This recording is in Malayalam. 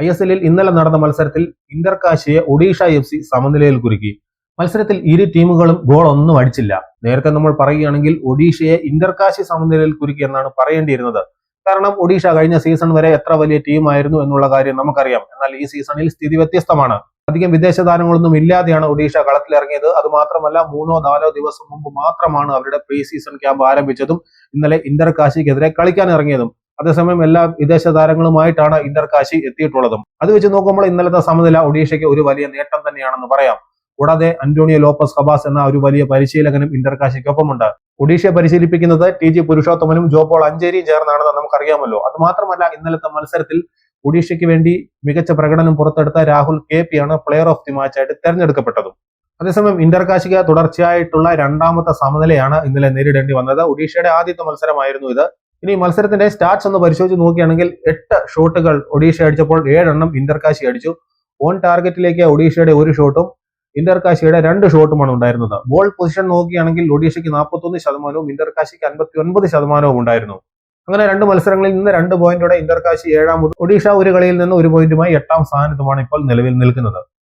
ISLൽ ഇന്നലെ നടന്ന മത്സരത്തിൽ ഇന്റർകാശിയെ ഒഡീഷ FC സമനിലയിൽ കുരുക്കി. മത്സരത്തിൽ ഇരു ടീമുകളും ഗോൾ ഒന്നും അടിച്ചില്ല. നേരത്തെ നമ്മൾ പറയുകയാണെങ്കിൽ ഒഡീഷയെ ഇന്റർകാശി സമനിലയിൽ കുരുക്കി എന്നാണ് പറയേണ്ടിയിരുന്നത്. കാരണം ഒഡീഷ കഴിഞ്ഞ സീസൺ വരെ എത്ര വലിയ ടീമായിരുന്നു എന്നുള്ള കാര്യം നമുക്കറിയാം. എന്നാൽ ഈ സീസണിൽ സ്ഥിതി വ്യത്യസ്തമാണ്. അധികം വിദേശ താരങ്ങളൊന്നും ഇല്ലാതെയാണ് ഒഡീഷ കളത്തിലിറങ്ങിയത്. അത് മാത്രമല്ല 3-4 ദിവസം മുമ്പ് മാത്രമാണ് അവരുടെ പ്രീ സീസൺ ക്യാമ്പ് ആരംഭിച്ചതും ഇന്നലെ ഇന്റർകാശിക്കെതിരെ കളിക്കാൻ ഇറങ്ങിയതും. അതേസമയം എല്ലാ വിദേശ താരങ്ങളുമായിട്ടാണ് ഇന്റർകാശി എത്തിയിട്ടുള്ളതും. അത് വെച്ച് നോക്കുമ്പോൾ ഇന്നലത്തെ സമനില ഒഡീഷയ്ക്ക് ഒരു വലിയ നേട്ടം തന്നെയാണെന്ന് പറയാം. കൂടാതെ അന്റോണിയോ ലോപ്പസ് ഹബാസ് എന്ന ഒരു വലിയ പരിശീലകനും ഇന്റർകാശിക്കൊപ്പമുണ്ട്. ഒഡീഷയെ പരിശീലിപ്പിക്കുന്നത് TG പുരുഷോത്തമനും ജോപോൾ അഞ്ചേരിയും ചേർന്നാണെന്ന് നമുക്കറിയാമല്ലോ. അത് മാത്രമല്ല ഇന്നലത്തെ മത്സരത്തിൽ ഒഡീഷയ്ക്ക് വേണ്ടി മികച്ച പ്രകടനം പുറത്തെടുത്ത രാഹുൽ KP ആണ് പ്ലെയർ ഓഫ് ദി മാച്ച് ആയിട്ട് തെരഞ്ഞെടുക്കപ്പെട്ടതും. അതേസമയം ഇന്റർകാശിക്ക് തുടർച്ചയായിട്ടുള്ള രണ്ടാമത്തെ സമനിലയാണ് ഇന്നലെ നേരിടേണ്ടി വന്നത്. ഒഡീഷയുടെ ആദ്യത്തെ മത്സരമായിരുന്നു ഇത്. ഇനി മത്സരത്തിന്റെ സ്റ്റാറ്റ്സ് ഒന്ന് പരിശോധിച്ച് നോക്കുകയാണെങ്കിൽ 8 ഷോട്ടുകൾ ഒഡീഷ അടിച്ചപ്പോൾ 7 എണ്ണം ഇന്റർകാശി അടിച്ചു. ഓൺ ടാർഗറ്റിലേക്ക് ഒഡീഷയുടെ 1 ഷോട്ടും ഇന്റർകാശിയുടെ 2 ഷോട്ടുമാണ് ഉണ്ടായിരുന്നത്. ബോൾ പൊസിഷൻ നോക്കുകയാണെങ്കിൽ ഒഡീഷയ്ക്ക് 41%, ഇന്റർകാശിക്ക് 59% ഉണ്ടായിരുന്നു. അങ്ങനെ 2 മത്സരങ്ങളിൽ നിന്ന് 2 പോയിന്റോടെ ഇന്റർകാശി 7ാമതും ഒഡീഷ ഒരു കളിയിൽ നിന്ന് 1 പോയിന്റുമായി 8ാം സ്ഥാനത്തുമാണ് ഇപ്പോൾ നിലവിൽ നിൽക്കുന്നത്.